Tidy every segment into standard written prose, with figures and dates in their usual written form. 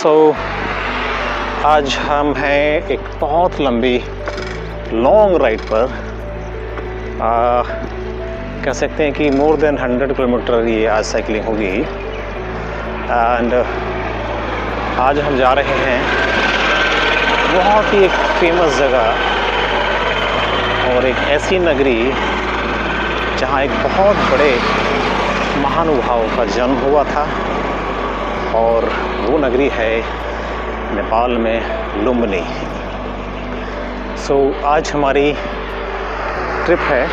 सो आज हम हैं एक बहुत लंबी लॉन्ग राइड पर। कह सकते हैं कि मोर देन 100 किलोमीटर ये आज साइकिलिंग होगी। एंड आज हम जा रहे हैं बहुत ही एक फेमस जगह और एक ऐसी नगरी जहाँ एक बहुत बड़े महानुभाव का जन्म हुआ था, और वो नगरी है नेपाल में लुम्बिनी। सो आज हमारी ट्रिप है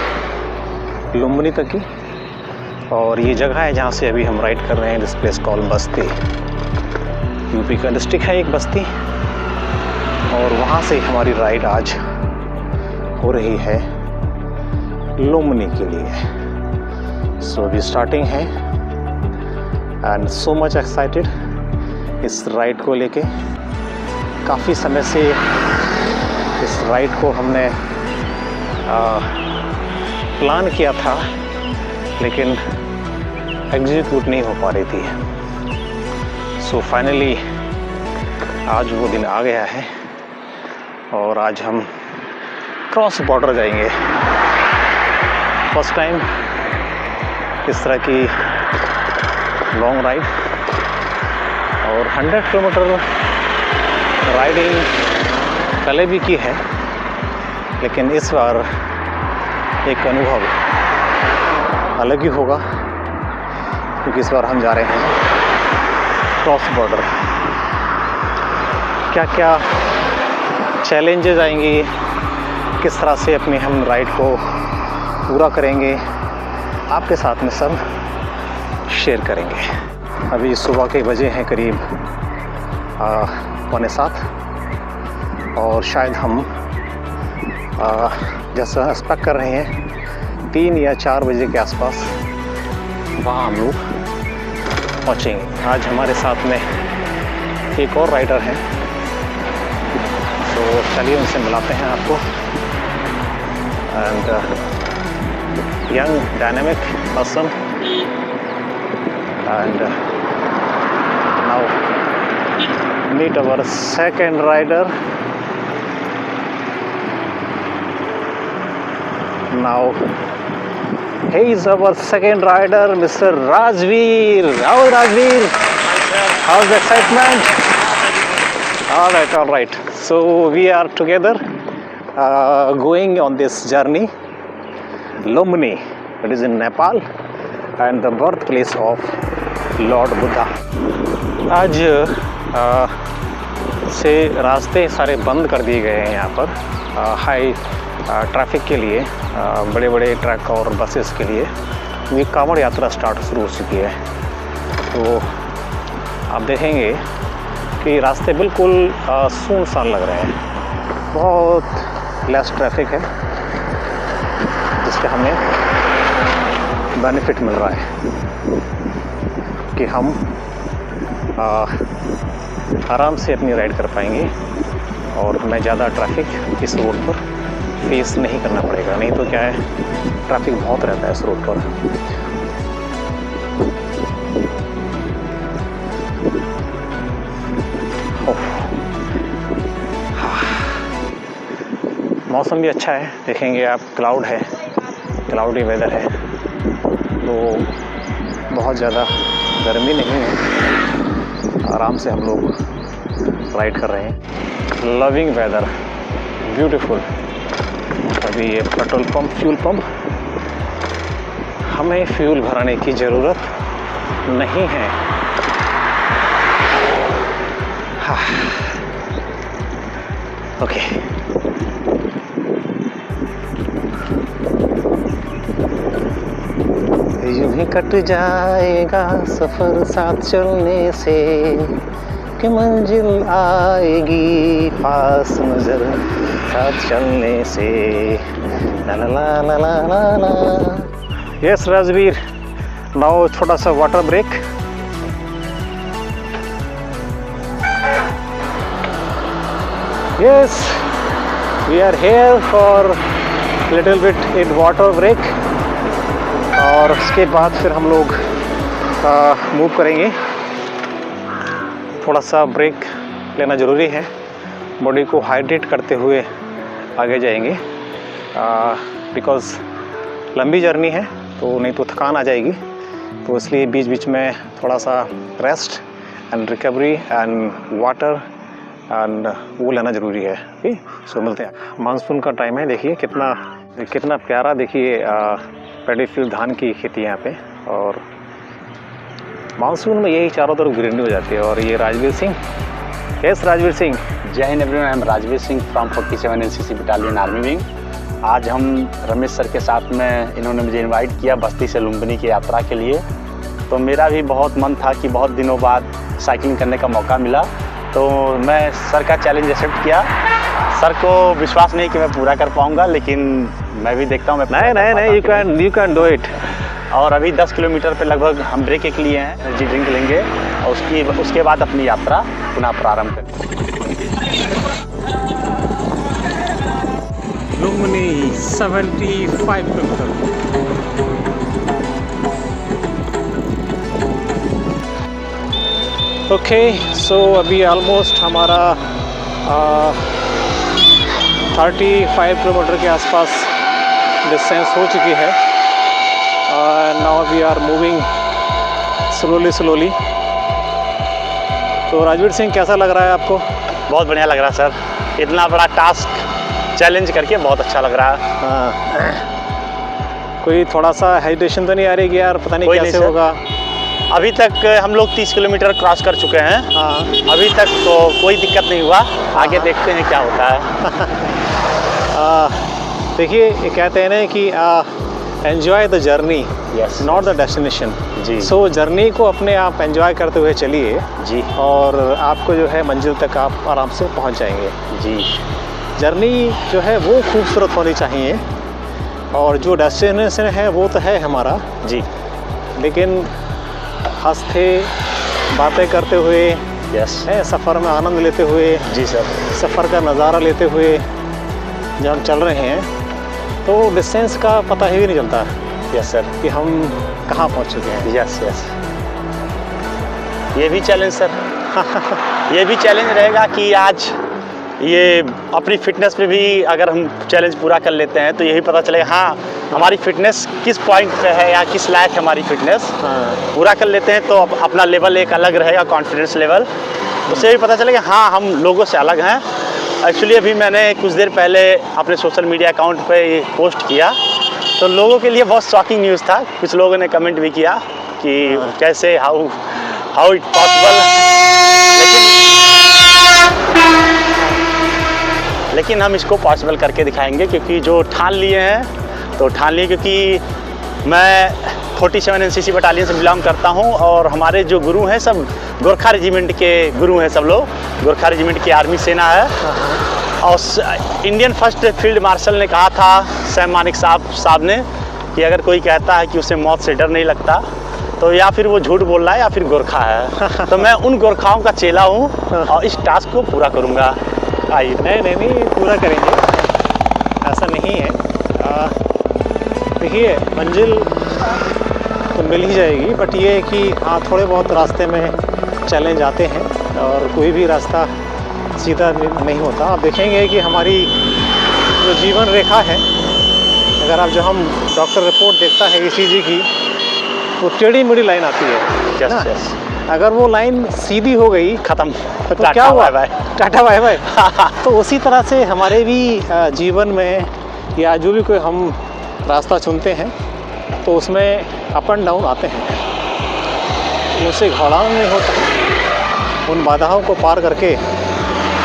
लुम्बिनी तक की, और ये जगह है जहाँ से अभी हम राइड कर रहे हैं। This place call Basti, UP का डिस्ट्रिक्ट है एक बस्ती, और वहाँ से हमारी राइड आज हो रही है लुम्बिनी के लिए। सो वी स्टार्टिंग है एंड सो मच एक्साइटेड इस राइड को लेके। काफ़ी समय से इस राइड को हमने प्लान किया था, लेकिन एग्जीक्यूट नहीं हो पा रही थी। सो फाइनली आज वो दिन आ गया है, और आज हम क्रॉस बॉर्डर जाएंगे। फर्स्ट टाइम इस तरह की लॉन्ग राइड, और 100 किलोमीटर राइडिंग पहले भी की है, लेकिन इस बार एक अनुभव अलग ही होगा, क्योंकि इस बार हम जा रहे हैं क्रॉस बॉर्डर। क्या क्या चैलेंजेस आएंगी, किस तरह से अपनी हम राइड को पूरा करेंगे, आपके साथ में सब शेयर करेंगे। अभी सुबह के बजे हैं करीब 6:45, और शायद हम जैसा एक्सपेक्ट कर रहे हैं 3 या 4 बजे के आसपास वहाँ हम लोग पहुँचेंगे। आज हमारे साथ में एक और राइडर हैं, तो चलिए उनसे मिलाते हैं आपको। And young dynamic person, and now meet our second rider. Now he is our second rider, Mr. Rajveer. How is Rajveer? How's the excitement? All right. So we are together going on this journey. Lumbini, it is in Nepal, and the birthplace of Lord Buddha. आज से रास्ते सारे बंद कर दिए गए हैं यहाँ पर हाई ट्रैफिक के लिए, बड़े बड़े ट्रक और बसेस के लिए। ये कांवड़ यात्रा शुरू हो चुकी है, तो आप देखेंगे कि रास्ते बिल्कुल सुनसान लग रहे हैं। बहुत लेस ट्रैफिक है, जिसका हमें बेनिफिट मिल रहा है कि हम आराम से अपनी राइड कर पाएंगे, और हमें ज़्यादा ट्रैफिक इस रोड पर फेस नहीं करना पड़ेगा। नहीं तो क्या है, ट्रैफिक बहुत रहता है इस रोड पर। मौसम भी अच्छा है, देखेंगे आप, क्लाउड है, क्लाउडी वेदर है, तो बहुत ज़्यादा गर्मी नहीं है। आराम से हम लोग राइड कर रहे हैं। Loving weather, beautiful. अभी ये पेट्रोल पंप, फ्यूल पंप, हमें फ्यूल भराने की ज़रूरत नहीं है। हाँ, ओके। यूं ही कट जाएगा सफ़र साथ चलने से, कि मंजिल आएगी पास नजर साथ चलने से। ला ला ला ला ला ला ला। यस राजवीर, नाउ छोटा सा water break. Yes, we are here for little bit in water break, और उसके बाद फिर हम लोग मूव करेंगे। थोड़ा सा ब्रेक लेना ज़रूरी है, बॉडी को हाइड्रेट करते हुए आगे जाएंगे, बिकॉज़ लंबी जर्नी है तो नहीं तो थकान आ जाएगी, तो इसलिए बीच बीच में थोड़ा सा rest and recovery and water and वो लेना ज़रूरी है। ठीक, सो मिलते हैं। मानसून का टाइम है, देखिए कितना प्यारा, देखिए पैडी फील्ड, धान की खेती है यहाँ पे, और मानसून में यही चारों तरफ ग्रीनरी हो जाती है। और ये राजवीर सिंह, यस राजवीर सिंह। जय Hind everyone, I am Rajveer Singh from 47 NCC battalion army wing. आज हम रमेश सर के साथ में, इन्होंने मुझे इनवाइट किया बस्ती से लुम्बिनी की यात्रा के लिए, तो मेरा भी बहुत मन था कि बहुत दिनों बाद साइकिलिंग करने का मौका मिला, तो मैं सर का चैलेंज एक्सेप्ट किया। सर को विश्वास नहीं कि मैं पूरा कर पाऊंगा, लेकिन मैं भी देखता हूँ मैं नहीं, यू कैन डू इट। और अभी 10 किलोमीटर पे लगभग हम ब्रेक एक लिए हैं, एनर्जी ड्रिंक लेंगे और उसके बाद अपनी यात्रा पुनः प्रारंभ करेंगे। लुम्बिनी 75 किलोमीटर। ओके, सो अभी ऑलमोस्ट हमारा 35 किलोमीटर के आसपास डिस्टेंस हो चुकी है। Now we are moving slowly. तो राजवीर सिंह, कैसा लग रहा है आपको? बहुत बढ़िया लग रहा है सर, इतना बड़ा टास्क चैलेंज करके बहुत अच्छा लग रहा है। हाँ, कोई थोड़ा सा हेजिटेशन तो नहीं आ रही कि यार पता नहीं कैसे होगा? अभी तक हम लोग 30 किलोमीटर क्रॉस कर चुके हैं। हाँ, अभी तक तो कोई दिक्कत नहीं हुआ, आगे देखते हैं क्या होता है। देखिए, ये कहते हैं ना कि enjoy the journey, not the destination. जी। सो जर्नी को अपने आप एंजॉय करते हुए चलिए जी, और आपको जो है मंजिल तक आप आराम से पहुंच जाएंगे। जी। जर्नी जो है वो खूबसूरत होनी चाहिए, और जो डेस्टिनेशन है वो तो है हमारा जी, लेकिन हंसते बातें करते हुए, यस, सफ़र में आनंद लेते हुए, जी सर, सफ़र का नज़ारा लेते हुए जब हम चल रहे हैं तो डिस्टेंस का पता ही नहीं चलता। यस सर, कि हम कहाँ पहुँच चुके हैं। Yes yes. ये भी चैलेंज सर ये भी चैलेंज रहेगा कि आज ये अपनी फिटनेस पे भी अगर हम चैलेंज पूरा कर लेते हैं तो यही पता चलेगा हाँ हमारी फिटनेस किस पॉइंट पे है या किस लायक है हमारी फिटनेस। पूरा कर लेते हैं तो अपना लेवल एक अलग रहेगा, कॉन्फिडेंस लेवल, उससे भी पता चलेगा हाँ हम लोगों से अलग हैं। एक्चुअली अभी मैंने कुछ देर पहले अपने सोशल मीडिया अकाउंट पे ये पोस्ट किया तो लोगों के लिए बहुत शॉकिंग न्यूज़ था। कुछ लोगों ने कमेंट भी किया कि कैसे हाउ इट पॉसिबल, लेकिन हम इसको पॉसिबल करके दिखाएंगे, क्योंकि जो ठान लिए हैं तो ठान लिए, क्योंकि मैं 47 एनसीसी बटालियन से बिलोंग करता हूं और हमारे जो गुरु हैं सब गोरखा रेजिमेंट के गुरु हैं, सब लोग गोरखा रेजिमेंट की आर्मी सेना है। और इंडियन फर्स्ट फील्ड मार्शल ने कहा था, सैम मानिक साहब ने, कि अगर कोई कहता है कि उसे मौत से डर नहीं लगता तो या फिर वो झूठ बोल रहा है या फिर गोरखा है। तो मैं उन गोरखाओं का चेला हूँ और इस टास्क को पूरा करूँगा। आइए। नहीं पूरा करेंगे, ऐसा नहीं है। देखिए मंजिल तो मिल ही जाएगी, बट ये है कि हाँ थोड़े बहुत रास्ते में चैलेंज आते हैं और कोई भी रास्ता सीधा नहीं होता। आप देखेंगे कि हमारी जो जीवन रेखा है, अगर आप हम डॉक्टर रिपोर्ट देखता है ECG की, तो टेढ़ी मेढ़ी लाइन आती है ना। अगर वो लाइन सीधी हो गई खत्म तो क्या हुआ, टाटा बाय बाय। तो उसी तरह से हमारे भी जीवन में या जो भी कोई हम रास्ता चुनते हैं तो उसमें अप एंड डाउन आते हैं, उनसे घबराना नहीं होता, उन बाधाओं को पार करके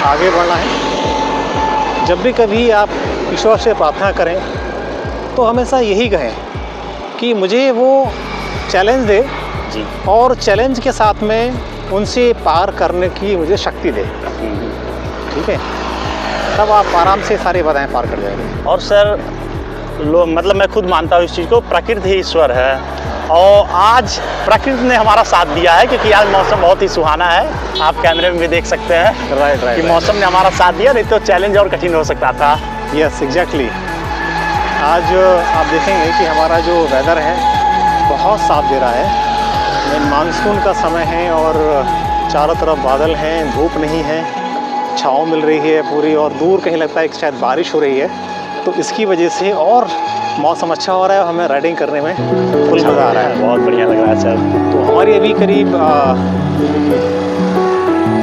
आगे बढ़ना है। जब भी कभी आप ईश्वर से प्रार्थना करें तो हमेशा यही कहें कि मुझे वो चैलेंज दे जी, और चैलेंज के साथ में उनसे पार करने की मुझे शक्ति दे। ठीक है, तब आप आराम से सारी बाधाएं पार कर जाएंगे। और सर मतलब मैं खुद मानता हूँ इस चीज़ को, प्रकृति ही ईश्वर है और आज प्रकृति ने हमारा साथ दिया है, क्योंकि आज मौसम बहुत ही सुहाना है। आप कैमरे में भी देख सकते हैं राइट कि मौसम ने हमारा साथ दिया, नहीं तो चैलेंज और कठिन हो सकता था। Yes exactly. आज आप देखेंगे कि हमारा जो वेदर है बहुत साफ दे रहा है। मानसून का समय है और चारों तरफ बादल हैं, धूप नहीं है, छाँव मिल रही है पूरी, और दूर कहीं लगता है कि शायद बारिश हो रही है। तो इसकी वजह से और मौसम अच्छा हो रहा है और हमें राइडिंग करने में फुल मज़ा आ रहा है। बहुत बढ़िया लग रहा है सर। तो हमारी अभी करीब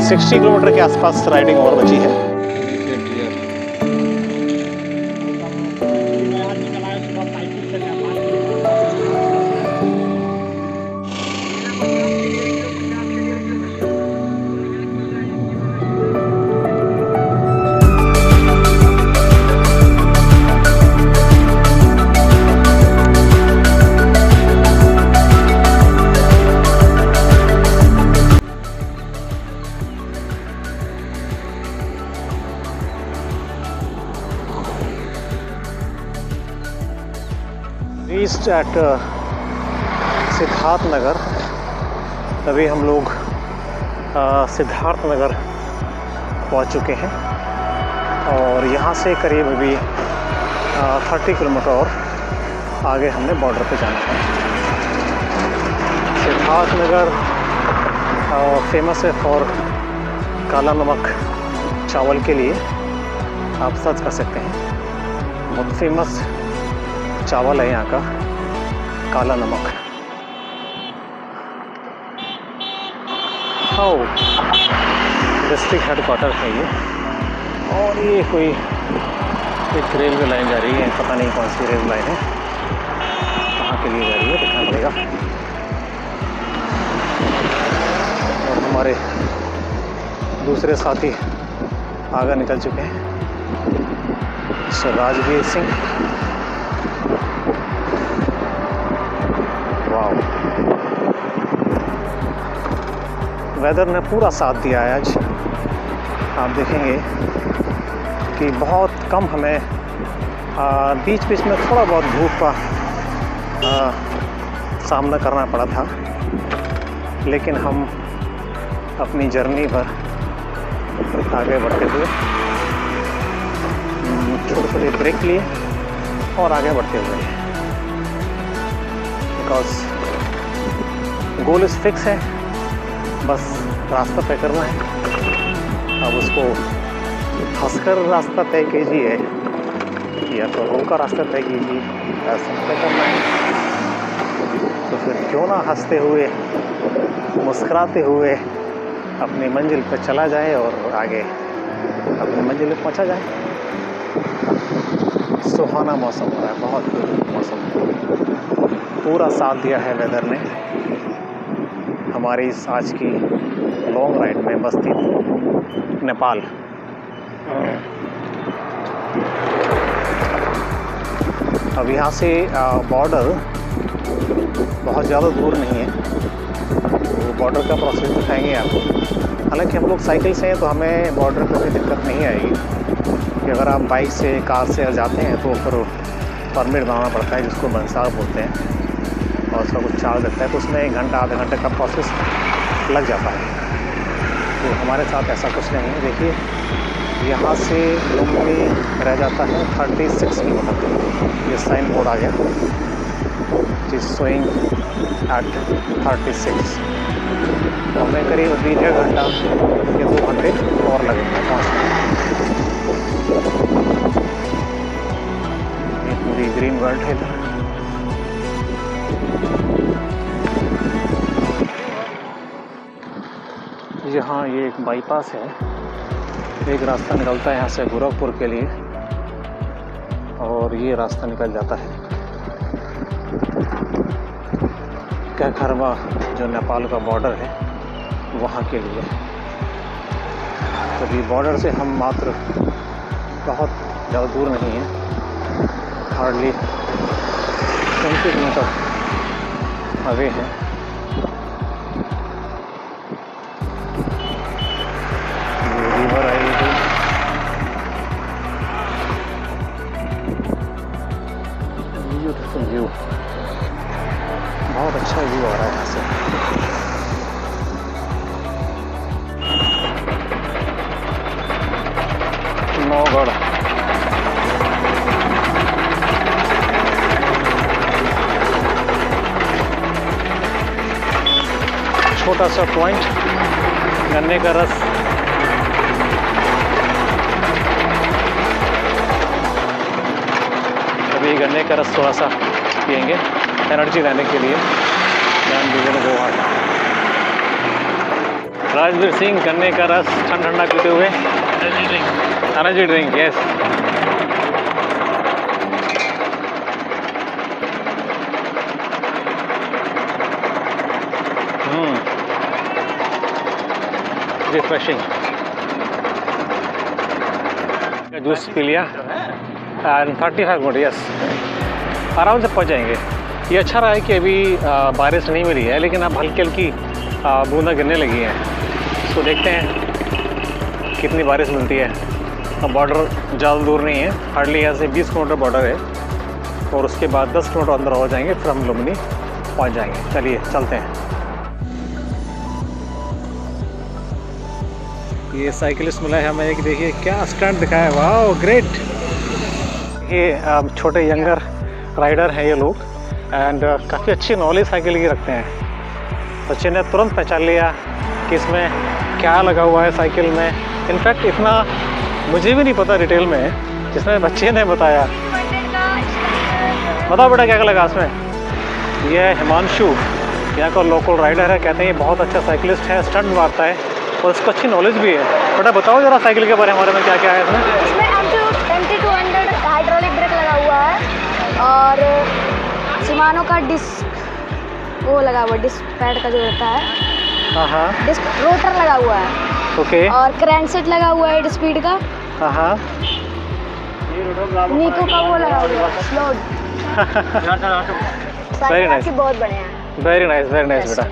60 किलोमीटर के आसपास राइडिंग और बची है। Reached eight Siddharth Nagar. अभी हम लोग सिद्धार्थ नगर पहुंच चुके हैं और यहाँ से करीब अभी 30 किलोमीटर और आगे हमने बॉर्डर पे जाना है। सिद्धार्थ नगर फेमस है फॉर काला नमक चावल के लिए, आप सर्च कर सकते हैं। बहुत फेमस चावल है यहाँ का काला नमक। हाँ, डिस्ट्रिक्ट हेडक्वार्टर है ये, और ये कोई एक रेलवे लाइन जा रही है, पता नहीं कौन सी रेलवे लाइन है, कहाँ के लिए जा रही है दिखाना पड़ेगा। और हमारे दूसरे साथी आगे निकल चुके हैं, मिस्टर राजवीर सिंह। वेदर ने पूरा साथ दिया है आज। आप देखेंगे कि बहुत कम हमें बीच बीच में थोड़ा बहुत धूप का सामना करना पड़ा था, लेकिन हम अपनी जर्नी पर आगे बढ़ते हुए छोटे छोटे ब्रेक लिए और आगे बढ़ते हुए, बिकॉज गोल इज़ फिक्स है, बस रास्ता तय करना है। अब उसको हंसकर रास्ता तय कीजिए या तो रोकर रास्ता तय कीजिए, ऐसा तय करना है। तो फिर क्यों ना हंसते हुए मुस्कुराते हुए अपनी मंजिल पर चला जाए और आगे अपनी मंजिल पर पहुंचा जाए। सुहाना मौसम हो रहा है, बहुत मौसम पूरा साथ दिया है वेदर ने हमारी इस आज की लॉन्ग राइड में। बस्ती नेपाल। अब यहाँ से बॉर्डर बहुत ज़्यादा दूर नहीं है, तो बॉर्डर का प्रोसेस दिखाएंगे आपको। हालांकि हम लोग साइकिल से हैं तो हमें बॉर्डर पर कोई दिक्कत नहीं आएगी, कि अगर आप बाइक से कार से जाते हैं तो फिर परमिट बनाना पड़ता है, जिसको बंसार बोलते हैं, और उसका कुछ चार्ज लगता है, तो उसमें 1 घंटा आधे घंटे का प्रोसेस लग जाता है। तो हमारे साथ ऐसा कुछ नहीं है। देखिए यहाँ से लुम्बिनी रह जाता है 36 किलोमीटर। ये साइन बोर्ड आ गया, इट इज शोइंग एट 36। तो हमें करीब अभी 1.5 घंटा या 2 घंटे और लगेंगे पहुँचने। ये पूरी ग्रीन वर्ल्ड है इधर। यहाँ ये एक बाईपास है, एक रास्ता निकलता है यहाँ से गोरखपुर के लिए, और ये रास्ता निकल जाता है कैखरवा, जो नेपाल का बॉर्डर है, वहाँ के लिए। तो ये बॉर्डर से हम मात्र बहुत ज़्यादा दूर नहीं है, हार्डली 20 किलोमीटर अवे है। रिवर आई थी, ब्यूटीफुल व्यू, बहुत अच्छा व्यू आ रहा है यहाँ से। नौगढ़ छोटा सा पॉइंट गन्ने का रस, अभी गन्ने का रस थोड़ा सा पियेंगे एनर्जी लेने के लिए। राजवीर सिंह गन्ने का रस ठंडा पीते हुए, energy drink, yes. Refreshing. Juice P लिया एंड 35 मिनट, यस, आराम से पहुंच जाएंगे। ये अच्छा रहा है कि अभी बारिश नहीं मिली है, लेकिन अब हल्की हल्की बूंदा गिरने लगी है। तो देखते हैं कितनी बारिश मिलती है। अब बॉर्डर ज़्यादा दूर नहीं है, हार्डली यहाँ से 20 किलोमीटर बॉर्डर है, और उसके बाद 10 किलोमीटर अंदर हो जाएंगे, फिर हम लुम्बिनी पहुँच जाएंगे। चलिए चलते हैं। ये साइकिलिस्ट मिला है हमें, एक देखिए क्या स्टंट दिखाया है, वाह ग्रेट। ये छोटे यंगर राइडर हैं ये लोग, एंड काफ़ी अच्छी नॉलेज साइकिल की रखते हैं। बच्चे ने तुरंत पहचान लिया कि इसमें क्या लगा हुआ है साइकिल में। इनफैक्ट इतना मुझे भी नहीं पता डिटेल में, जिसमें बच्चे ने बताया। बताओ बेटा क्या लगा इसमें। यह है हिमांशु, यहाँ का लोकल राइडर है, कहते हैं ये बहुत अच्छा साइकिलिस्ट है, स्टंट मारता है और इसको अच्छी नॉलेज भी है। बेटा बताओ जरा साइकिल के बारे में, हमारे में क्या क्या है इसमें। MT200 हाइड्रोलिक ब्रेक लगा हुआ है, और शिमानो का डिस्क वो लगा हुआ है, डिस्क पैड का जो रहता है, हाँ, डिस्क रोटर लगा हुआ है। ओके। और क्रैंकसेट लगा हुआ है स्पीड का। हाँ, निको का वो लगा हुआ है स्लोड। वेरी नाइस, बहुत बढ़िया है। वेरी नाइस, वेरी नाइस बेटा।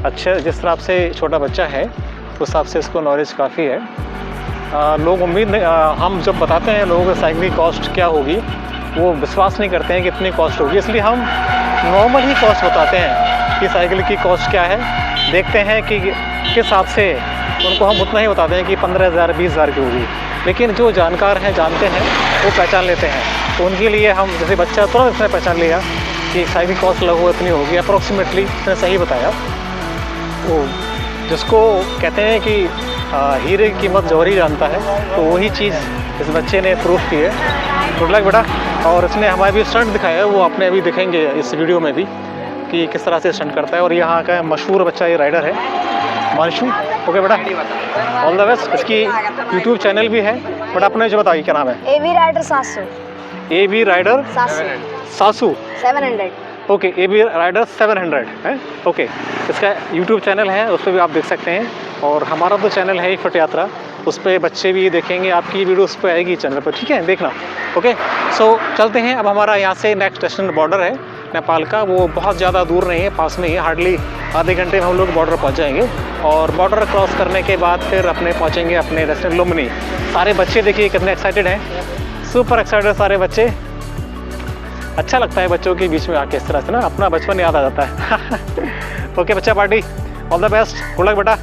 अच्छा, जिस तरह से छोटा बच्चा है उस हिसाब से इसको नॉलेज काफ़ी है। लोग उम्मीद नहीं, हम जब बताते हैं लोगों को साइकिल की कॉस्ट क्या होगी, वो विश्वास नहीं करते हैं कि इतनी कॉस्ट होगी, इसलिए हम नॉर्मल ही कॉस्ट बताते हैं कि साइकिल की कॉस्ट क्या है। देखते हैं कि किस हिसाब से उनको हम उतना ही बताते हैं कि 15,000 20,000 की होगी, लेकिन जो जानकार हैं जानते हैं वो पहचान लेते हैं। तो उनके लिए हम, जैसे बच्चा तुरंत इसने पहचान लिया कि साइकिल कॉस्ट लगभग इतनी होगी, अप्रोक्सीमेटली इसने सही बताया। वो जिसको कहते हैं कि हीरे की कीमत जौहरी जानता है, तो वही चीज़ इस बच्चे ने प्रूफ की है। गुड लक बेटा। और इसने हमारे भी स्टंट दिखाया है, वो आपने अभी दिखेंगे इस वीडियो में भी कि किस तरह से स्टंट करता है। और यहाँ का मशहूर बच्चा ये राइडर है मानशु। ओके बेटा, ऑल द बेस्ट। इसकी यूट्यूब चैनल भी है, बट आपने जो बताइए क्या नाम है। AB rider 700। AB rider 700 700। Okay, AB rider 700 है। ओके, इसका यूट्यूब चैनल है, उस पर भी आप देख सकते हैं। और हमारा तो चैनल है ही फिट यात्रा, उस पर बच्चे भी देखेंगे, आपकी वीडियो उस पर आएगी चैनल पर, ठीक है, देखना। ओके, सो चलते हैं। अब हमारा यहाँ से नेक्स्ट स्टेशन बॉर्डर है नेपाल का, वो बहुत ज़्यादा दूर नहीं है, पास में ही है, हार्डली आधे घंटे में हम लोग बॉर्डर पहुँच जाएंगे। और बॉर्डर क्रॉस करने के बाद फिर अपने पहुँचेंगे अपने डेस्टिनेशन लुम्बिनी। सारे बच्चे देखिए कितने एक्साइटेड हैं, सुपर एक्साइटेड सारे बच्चे। अच्छा लगता है बच्चों के बीच में आके इस तरह से ना, अपना बचपन याद आ जाता है। ओके बच्चा party, all the best, good luck बेटा।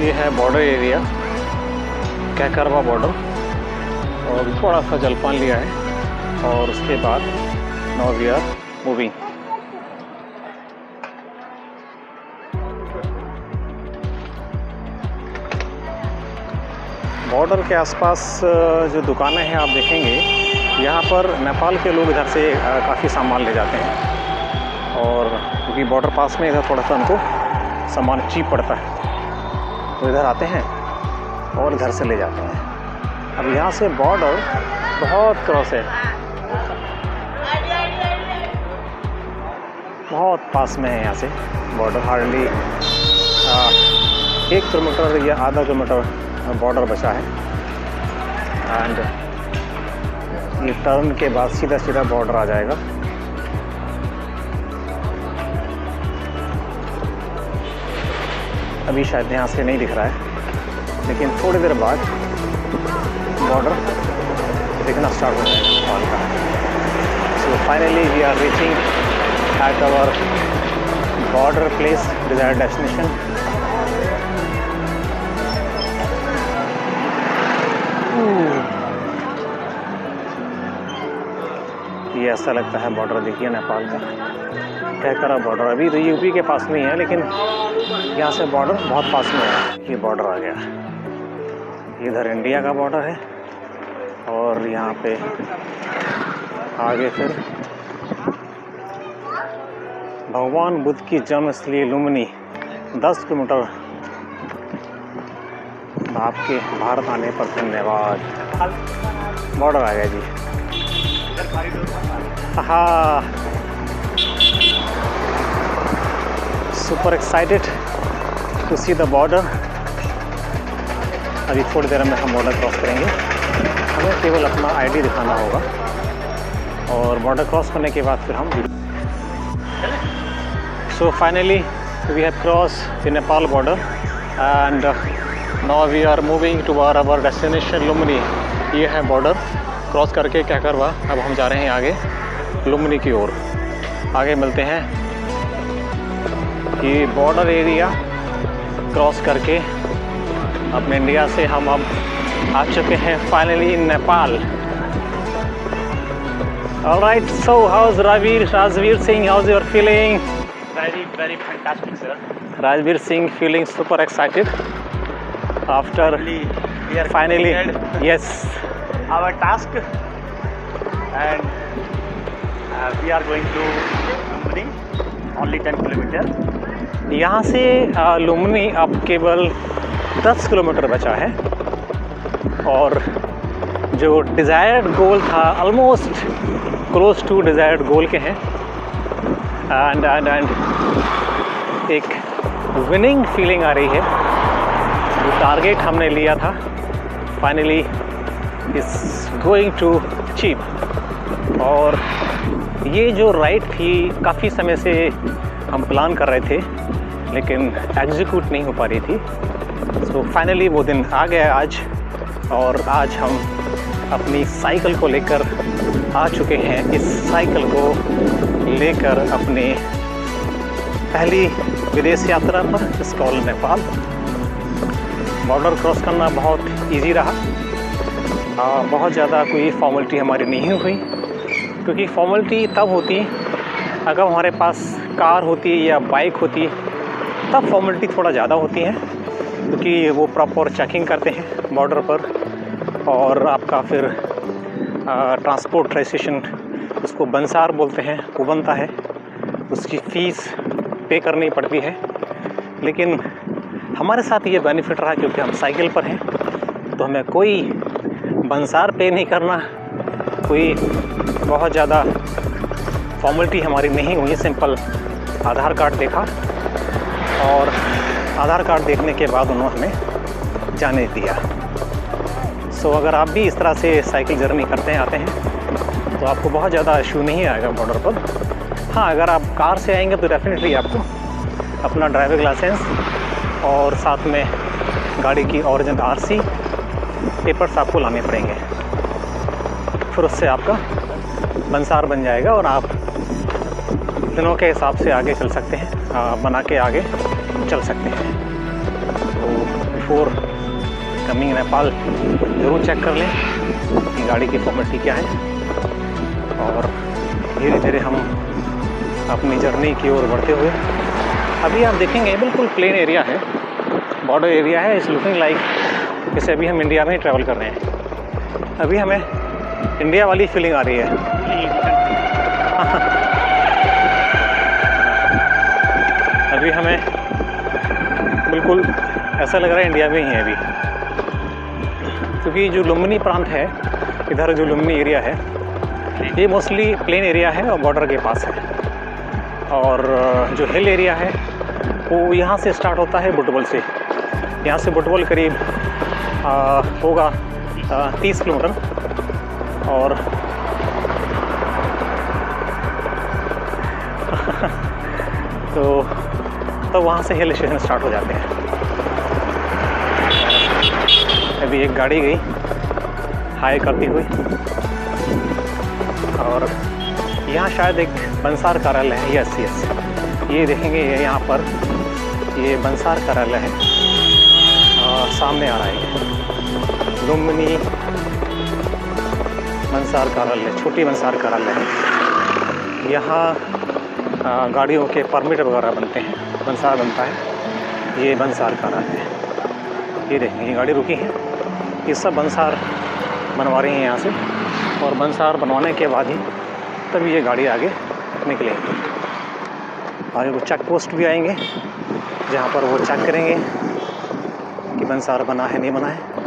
ये है बॉर्डर एरिया, कैकरवा बॉर्डर, और थोड़ा सा जलपान लिया है और उसके बाद now we are moving. Border के आसपास जो दुकानें हैं आप देखेंगे, यहाँ पर नेपाल के लोग इधर से काफ़ी सामान ले जाते हैं, और क्योंकि बॉर्डर पास में इधर थोड़ा सा उनको सामान चीप पड़ता है, तो इधर आते हैं और इधर से ले जाते हैं। अब यहाँ से बॉर्डर बहुत क्रॉस है, बहुत पास में है यहाँ से बॉर्डर, हार्डली 1 किलोमीटर या आधा किलोमीटर बॉर्डर बचा है। एंड ये टर्न के बाद सीधा सीधा बॉर्डर आ जाएगा। अभी शायद यहाँ से नहीं दिख रहा है, लेकिन थोड़ी देर बाद बॉर्डर दिखना स्टार्ट हो जाएगा नेपाल का। So finally we are reaching at our border place, desired destination. ये ऐसा लगता है बॉर्डर, देखिए नेपाल का कैकरा बॉर्डर। अभी तो यूपी के पास में ही है, लेकिन यहाँ से बॉर्डर बहुत पास में है। ये बॉर्डर आ गया, इधर इंडिया का बॉर्डर है और यहाँ पे आगे फिर भगवान बुद्ध की जन्मस्थली लुम्बिनी 10 किलोमीटर। आपके भारत आने पर धन्यवाद। बॉर्डर आ गया जी। हाँ, super excited to see the border. अभी थोड़ी देर में हम बॉर्डर क्रॉस करेंगे। हमें केवल अपना आईडी दिखाना होगा और बॉर्डर क्रॉस करने के बाद फिर हम so finally we have cross the Nepal border and now we are moving toward our destination Lumbini. ये है बॉर्डर क्रॉस करके क्या करवा। अब हम जा रहे हैं आगे लुम्बिनी की ओर। आगे मिलते हैं। ये बॉर्डर एरिया क्रॉस करके अपने इंडिया से हम अब आ चुके हैं finally in Nepal. Alright, so how is Rajveer Singh, how's your feeling? Very fantastic, sir. Rajveer Singh feeling super excited after We are finally completed yes our task and we are going to Lumbini, only 10 kilometer. यहाँ से लुम्बिनी अब केवल 10 kilometre बचा है और जो desired गोल था almost close to desired गोल के हैं। एंड एक विनिंग फीलिंग आ रही है। जो टारगेट हमने लिया था finally is going to achieve. और ये जो राइड थी काफ़ी समय से हम प्लान कर रहे थे लेकिन एग्जीक्यूट नहीं हो पा रही थी। सो फाइनली वो दिन आ गया आज और आज हम अपनी साइकिल को लेकर आ चुके हैं। इस साइकिल को लेकर अपने पहली विदेश यात्रा पर स्कॉल नेपाल। बॉर्डर क्रॉस करना बहुत इजी रहा। बहुत ज़्यादा कोई फॉर्मेलिटी हमारी नहीं हुई, क्योंकि फॉर्मेलिटी तब होती अगर हमारे पास कार होती या बाइक होती, तब फॉर्मेलिटी थोड़ा ज़्यादा होती है, क्योंकि वो प्रॉपर चेकिंग करते हैं बॉर्डर पर और आपका फिर ट्रांसपोर्ट रजिस्ट्रेशन, उसको बंसार बोलते हैं, वो बनता है, उसकी फ़ीस पे करनी पड़ती है। लेकिन हमारे साथ ये बेनिफिट रहा क्योंकि हम साइकिल पर हैं, तो हमें कोई बंसार पे नहीं करना, कोई बहुत ज़्यादा फॉर्मेलिटी हमारी नहीं हुई। सिंपल आधार कार्ड देखा और आधार कार्ड देखने के बाद उन्होंने हमें जाने दिया। सो अगर आप भी इस तरह से साइकिल जर्नी करते हैं आते हैं तो आपको बहुत ज़्यादा इशू नहीं आएगा बॉर्डर पर। हाँ, अगर आप कार से आएंगे तो डेफिनेटली आपको अपना ड्राइविंग लाइसेंस और साथ में गाड़ी की ओरिजिनल आरसी पेपर्स आपको लाने पड़ेंगे, फिर उससे आपका बंसार बन जाएगा और आप दिनों के हिसाब से आगे चल सकते हैं, बना के आगे चल सकते हैं। तो बिफोर कमिंग नेपाल ज़रूर चेक कर लें कि गाड़ी की फॉर्मेलिटी क्या है और धीरे धीरे हम अपनी जर्नी की ओर बढ़ते हुए। अभी आप देखेंगे बिल्कुल प्लेन एरिया है, बॉर्डर एरिया है। इट्स लुकिंग लाइक जैसे अभी हम इंडिया में ही ट्रैवल कर रहे हैं। अभी हमें इंडिया वाली फीलिंग आ रही है। अभी हमें बिल्कुल ऐसा लग रहा है इंडिया में ही है अभी, क्योंकि जो लुम्बिनी प्रांत है, इधर जो लुम्बिनी एरिया है, ये मोस्टली प्लेन एरिया है और बॉर्डर के पास है। और जो हिल एरिया है वो यहाँ से स्टार्ट होता है बुटवल से। यहाँ से बुटवल करीब होगा 30 किलोमीटर और तो वहाँ से हिल स्टेशन स्टार्ट हो जाते हैं। अभी एक गाड़ी गई हाई करती हुई और यहाँ शायद एक बंसार कार्यालय है। यस यस, ये देखेंगे ये यहाँ पर ये बंसार कार्यालय है, सामने आ रहा है लुम्बिनी बंसार कार्यालय, छोटी बंसार कार्यालय है। यहाँ गाड़ियों के परमिट वगैरह बनते हैं, बंसार बनता है, ये बंसार कार्यालय है। ये देखेंगे ये गाड़ी रुकी है, ये सब बंसार बनवा रही हैं यहाँ से, और बंसार बनवाने के बाद ही तभी ये गाड़ी आगे निकलेगी। आगे वो चेक पोस्ट भी आएंगे जहाँ पर वो चेक करेंगे कि बंसार बना है नहीं बना है।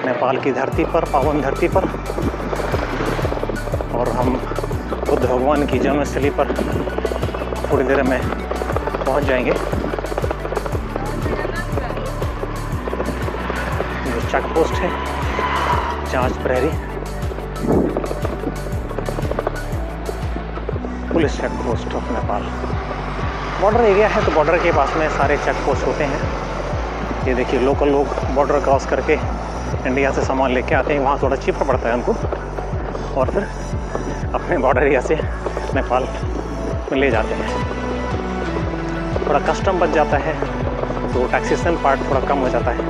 नेपाल की धरती पर, पावन धरती पर, और हम बुद्ध भगवान की जन्मस्थली पर थोड़ी देर में पहुंच जाएंगे। जो चेक पोस्ट है, जांच प्रहरी, police check post of Nepal. Border area है तो बॉर्डर के पास में सारे चेक पोस्ट होते हैं। ये देखिए लोकल लोग बॉर्डर क्रॉस करके इंडिया से सामान लेके आते हैं, वहाँ थोड़ा चीपर पड़ता है उनको, और फिर अपने बॉर्डर एरिया से नेपाल में ले जाते हैं। थोड़ा कस्टम बच जाता है तो टैक्सेशन पार्ट थोड़ा कम हो जाता है,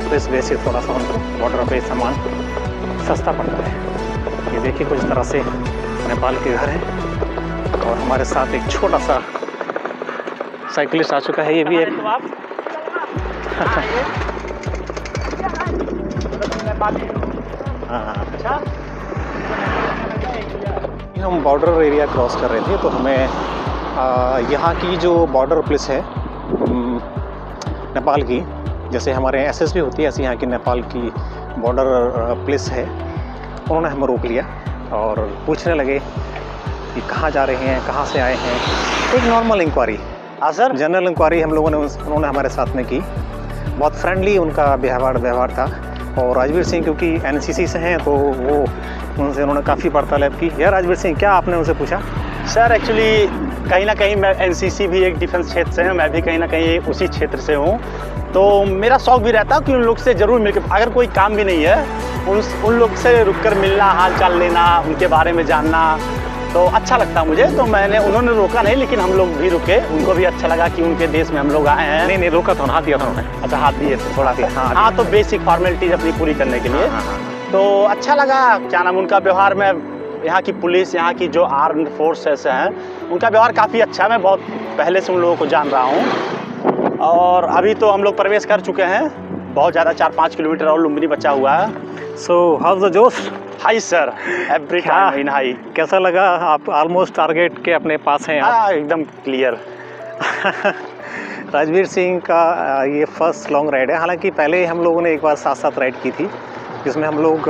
तो इस वजह से थोड़ा सा उनको बॉर्डर पे सामान सस्ता पड़ता है। ये देखिए कुछ तरह से नेपाल के घर हैं, और हमारे साथ एक छोटा सा साइकिलिस्ट आ चुका है। ये भी एक हाँ, हम बॉर्डर एरिया क्रॉस कर रहे थे तो हमें यहाँ की जो बॉर्डर पुलिस है नेपाल की, जैसे हमारे एसएसबी होती है ऐसे यहाँ की नेपाल की बॉर्डर पुलिस है, उन्होंने हमें रोक लिया और पूछने लगे कि कहाँ जा रहे हैं, कहाँ से आए हैं। एक normal inquiry, sir general inquiry हम लोगों ने उन्होंने हमारे साथ में की। बहुत फ्रेंडली उनका व्यवहार था, और राजवीर सिंह क्योंकि एनसीसी से हैं तो वो उनसे उन्होंने काफ़ी वार्तालाप की। यार राजवीर सिंह, क्या आपने उनसे पूछा? सर एक्चुअली कहीं ना कहीं मैं एनसीसी भी एक डिफेंस क्षेत्र से है, मैं भी कहीं ना कहीं उसी क्षेत्र से हूँ, तो मेरा शौक भी रहता है कि उन लोग से ज़रूर मिलकर, अगर कोई काम भी नहीं है उन लोग से रुककर मिलना, हाल चाल लेना, उनके बारे में जानना, तो अच्छा लगता मुझे। तो उन्होंने रोका नहीं, लेकिन हम लोग भी रुके, उनको भी अच्छा लगा कि उनके देश में हम लोग आए हैं। नहीं रोका था, हाथ दिया था उन्होंने। अच्छा, हाथ दिए थे थोड़ा सा। हाँ, तो बेसिक फॉर्मेलिटीज अपनी पूरी करने के लिए। तो अच्छा लगा, क्या नाम उनका व्यवहार में, यहाँ की पुलिस, यहाँ की जो आर्म्ड फोर्सेस हैं, उनका व्यवहार काफ़ी अच्छा है। मैं बहुत पहले से उन लोगों को जान रहा हूँ, और अभी तो हम लोग प्रवेश कर चुके हैं, बहुत ज़्यादा 4-5 किलोमीटर और लुम्बिनी बचा हुआ है। सो हाउ द जोश? High sir, every time in high. कैसा लगा? आप ऑलमोस्ट टारगेट के अपने पास हैं। हाँ, एकदम क्लियर। राजवीर सिंह का ये फर्स्ट लॉन्ग राइड है, हालांकि पहले हम लोगों ने एक बार साथ राइड की थी, जिसमें हम लोग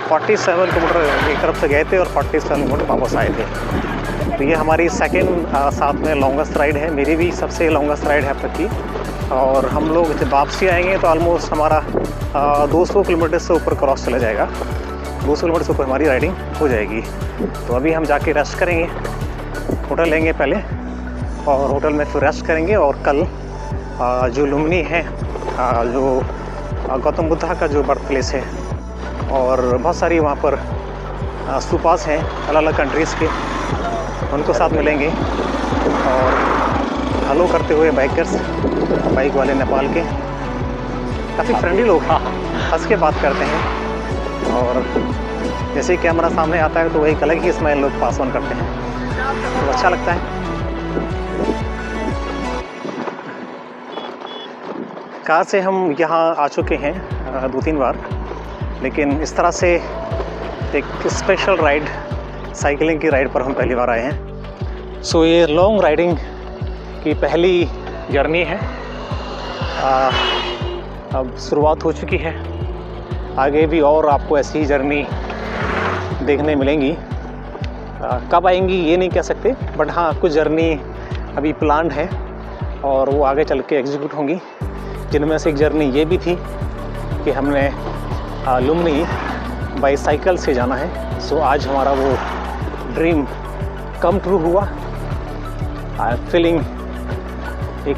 47 किलोमीटर एक तरफ से गए थे और 47 किलोमीटर वापस आए थे। तो ये हमारी सेकेंड साथ में लॉन्गेस्ट राइड है, मेरी भी सबसे लॉन्गेस्ट राइड है अब तक की। और हम लोग जब वापसी आएंगे तो ऑलमोस्ट हमारा 200 किलोमीटर से ऊपर क्रॉस चला जाएगा, 200 किलोमीटर से ऊपर हमारी राइडिंग हो जाएगी। तो अभी हम जाके रेस्ट करेंगे, होटल लेंगे पहले, और होटल में फिर रेस्ट करेंगे। और कल जो लुम्बिनी है, जो गौतम बुद्धा का जो बर्थ प्लेस है, और बहुत सारी वहाँ पर स्तूपास हैं अलग अलग कंट्रीज़ के, उनको साथ मिलेंगे। और हेलो करते हुए बाइक वाले नेपाल के काफ़ी फ्रेंडली लोग हैं, हंस के बात करते हैं, और जैसे ही कैमरा सामने आता है तो वही अलग ही स्माइल लोग पास ऑन करते हैं, तो अच्छा लगता है। कार से हम यहाँ आ चुके हैं 2-3 बार, लेकिन इस तरह से एक स्पेशल राइड, साइकिलिंग की राइड पर हम पहली बार आए हैं। सो ये लॉन्ग राइडिंग की पहली जर्नी है, अब शुरुआत हो चुकी है। आगे भी और आपको ऐसी ही जर्नी देखने मिलेंगी, कब आएंगी ये नहीं कह सकते, बट हाँ कुछ जर्नी अभी प्लान्ड है और वो आगे चल के एग्जीक्यूट होंगी। जिनमें से एक जर्नी ये भी थी कि हमने लुम्बिनी बाईसाइकिल से जाना है। सो आज हमारा वो ड्रीम कम ट्रू हुआ। आई एम फीलिंग, एक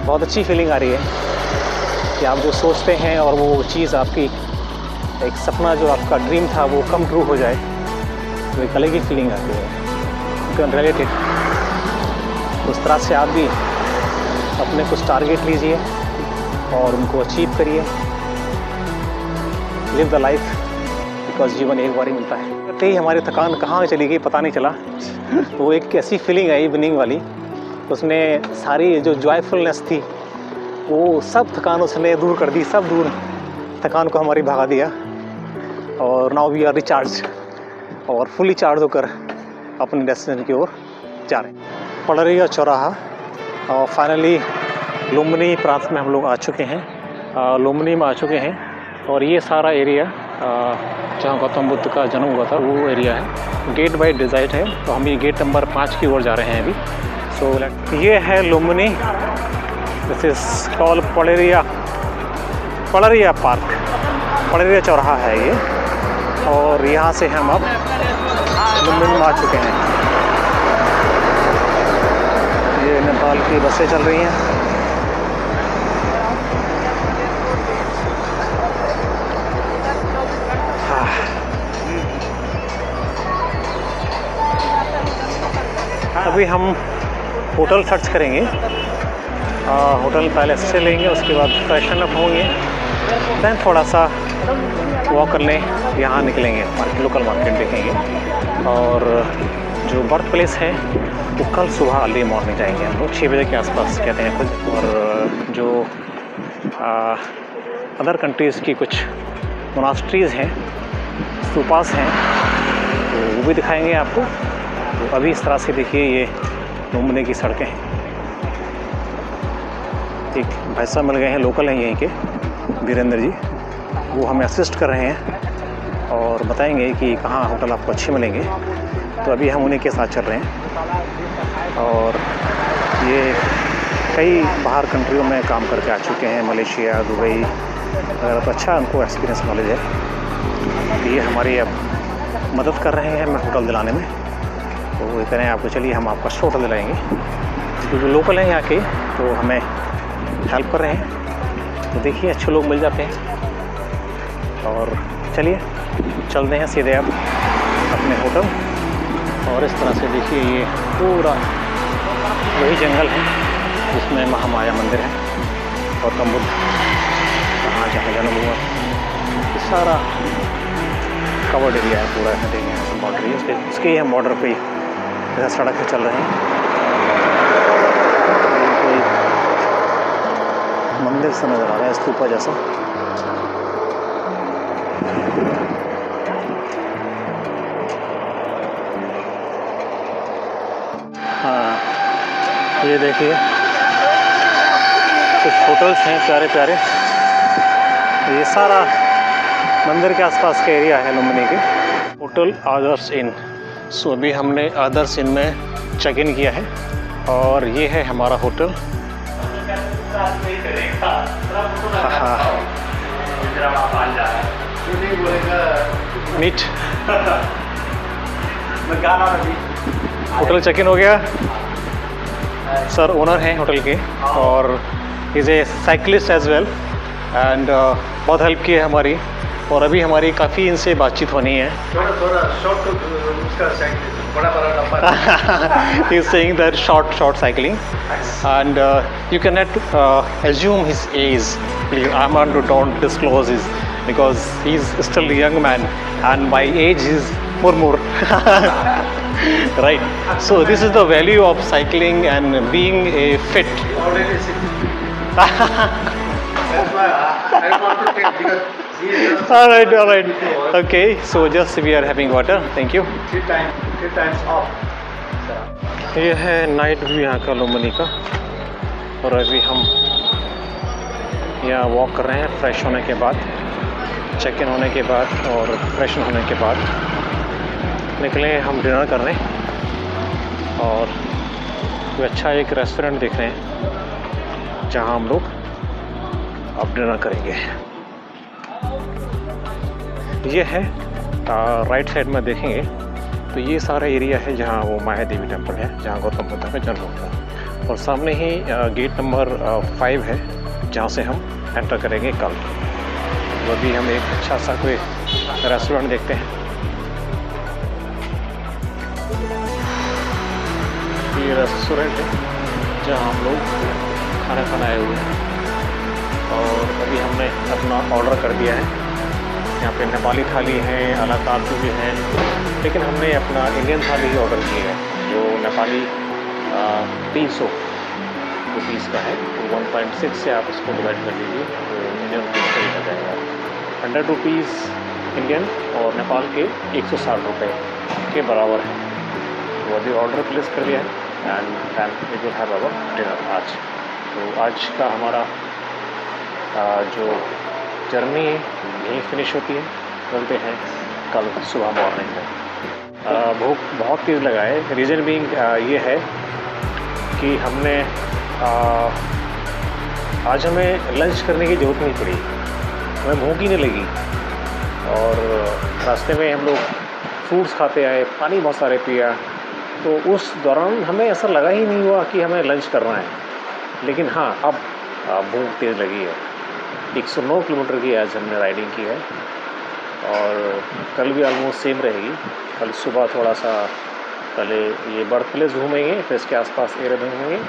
बहुत अच्छी फीलिंग आ रही है कि आप जो सोचते हैं और वो चीज़ आपकी एक सपना जो आपका ड्रीम था वो कम ट्रू हो जाए, तो एक अलग ही फीलिंग आती है, यू कैन रिलेट इट। उस तरह से आप भी अपने कुछ टारगेट लीजिए और उनको अचीव करिए। लिव द लाइफ, बिकॉज जीवन एक बार ही मिलता है। करते ही हमारी थकान कहाँ चली गई पता नहीं चला। वो एक ऐसी फीलिंग आई इवनिंग वाली, उसने सारी जो जॉयफुलनेस थी वो सब थकान उसने दूर कर दी, सब दूर थकान को हमारी भगा दिया। और नाउ वी आर रिचार्ज और फुली चार्ज होकर अपने डेस्टिनेशन की ओर जा रहे हैं। पलरिया चौराहा और फाइनली लुम्बिनी प्रांत में हम लोग आ चुके हैं। लुम्बिनी में आ चुके हैं और ये सारा एरिया जहाँ गौतम बुद्ध का जन्म हुआ था वो एरिया है। गेट बाय डिज़ाइट है, तो हम ये गेट नंबर 5 की ओर जा रहे हैं अभी। सो ये है Lumbini, this is called Palaria park, Palaria चौराहा है ये। और यहाँ से हम अब लुम्बिनी में आ चुके हैं। ये नेपाल की बसें चल रही हैं। अभी हम होटल सर्च करेंगे, होटल पहले से लेंगे, उसके बाद फ्रेशन अप होंगे, दैन थोड़ा सा वॉक करने यहाँ निकलेंगे, लोकल मार्केट देखेंगे। और जो बर्थ प्लेस है वो कल सुबह अर्ली मॉर्निंग जाएंगे हम लोग 6 बजे के आसपास कहते हैं कुछ। और जो अदर कंट्रीज़ की कुछ मोनास्ट्रीज़ हैं, स्तूपास हैं, तो वो भी दिखाएंगे आपको। तो अभी इस तरह से देखिए ये लुम्बिनी की सड़कें हैं। एक भाई साहब मिल गए हैं, लोकल हैं यहीं के, वीरेंद्र जी, वो हमें असिस्ट कर रहे हैं और बताएंगे कि कहाँ होटल आपको अच्छे मिलेंगे। तो अभी हम उन्हीं के साथ चल रहे हैं। और ये कई बाहर कंट्रियों में काम करके आ चुके हैं, मलेशिया, दुबई वगैरह, तो अच्छा उनको एक्सपीरियंस नॉलेज है। तो ये हमारी अब मदद कर रहे हैं हमें होटल दिलाने में। तो वो कह रहे हैं आपको चलिए हम आपको अच्छा होटल दिलाएंगे, क्योंकि लोकल हैं यहाँ के तो हमें हेल्प कर रहे हैं। तो देखिए अच्छे लोग मिल जाते हैं। और चलिए चलते हैं सीधे अब अपने होटल। और इस तरह से देखिए ये पूरा वही जंगल है जिसमें महामाया मंदिर है, गौतम बुद्ध कहाँ जहाँ जन्म हुआ, ये सारा कवर्ड एरिया है पूरा। है देखिए यहाँ से बॉर्डर है, उसके हम बॉर्डर पे जैसा सड़क पे चल रहे हैं। कोई मंदिर सा नज़र आ रहा है, स्तूपा जैसा। हाँ ये देखिए कुछ होटल्स हैं प्यारे प्यारे। ये सारा मंदिर के आसपास का एरिया है लुम्बिनी के। होटल आदर्श इन। सो अभी हमने आदर्श इन में चेक इन किया है और ये है हमारा hotel. Meet hotel check in हो गया। सर ओनर हैं होटल के और is a cyclist as well and बहुत हेल्प की है हमारी। और अभी हमारी काफ़ी इनसे बातचीत होनी है। He is saying that short cycling and you cannot assume his age. Please, don't disclose his, because he is still a young man and my age is more. Right. So this is the value of cycling and being a fit. That's why I want to take, because all right. Okay, so just we are having water. Thank you. three times off. ये है night view यहाँ का लुम्बिनी का। और अभी हम यहाँ walk कर रहे हैं फ्रेश होने के बाद, चेक इन होने के बाद और फ्रेशन होने के बाद निकले हम डिनर करने। और कोई अच्छा एक रेस्टोरेंट देख रहे हैं जहाँ हम लोग अब डिनर करेंगे। ये है राइट साइड में देखेंगे तो ये सारा एरिया है जहाँ वो माया देवी टेम्पल है, जहाँ गौतम बुद्ध का जन्म हुआ था। और सामने ही गेट नंबर 5 है जहाँ से हम एंटर करेंगे कल। तो अभी हम एक अच्छा सा कोई रेस्टोरेंट देखते हैं। ये रेस्टोरेंट है जहाँ हम लोग खाना खाना आए हुए हैं और अभी हमने अपना ऑर्डर कर दिया है। यहाँ पे नेपाली थाली है, अला कार्ट भी है, लेकिन हमने अपना इंडियन थाली ही ऑर्डर की है जो नेपाली 300 रुपीज़ का है। तो 1.6 से आप उसको डिवाइड कर लीजिए तो इंडियन रुपीज़ का ही आ जाएगा। 100 रुपीज़ इंडियन और नेपाल के 160 रुपये के बराबर है। तो अभी ऑर्डर प्लेस कर दिया है and we will have our dinner आज। तो आज का हमारा जो जर्नी है यहीं फिनिश होती है। चलते हैं कल सुबह मॉर्निंग में। भूख बहुत तेज़ लगा है। रीज़न बीइंग ये है कि हमने आज हमें लंच करने की ज़रूरत नहीं पड़ी, हमें भूख ही नहीं लगी और रास्ते में हम लोग फ्रूट्स खाते आए, पानी बहुत सारे पिया, तो उस दौरान हमें ऐसा लगा ही नहीं हुआ कि हमें लंच करना है। लेकिन हाँ, अब भूख तेज़ लगी है। 109 किलोमीटर की आज हमने राइडिंग की है और कल भी ऑलमोस्ट सेम रहेगी। कल सुबह थोड़ा सा पहले ये बर्थ प्लेस घूमेंगे, फिर इसके आसपास एरिया घूमेंगे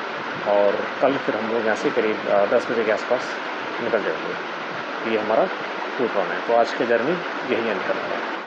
और कल फिर हम लोग यहाँ से करीब 10 बजे के आसपास निकल जाएंगे। ये हमारा टूर प्लान है। तो आज की जर्नी यही एंड करना है।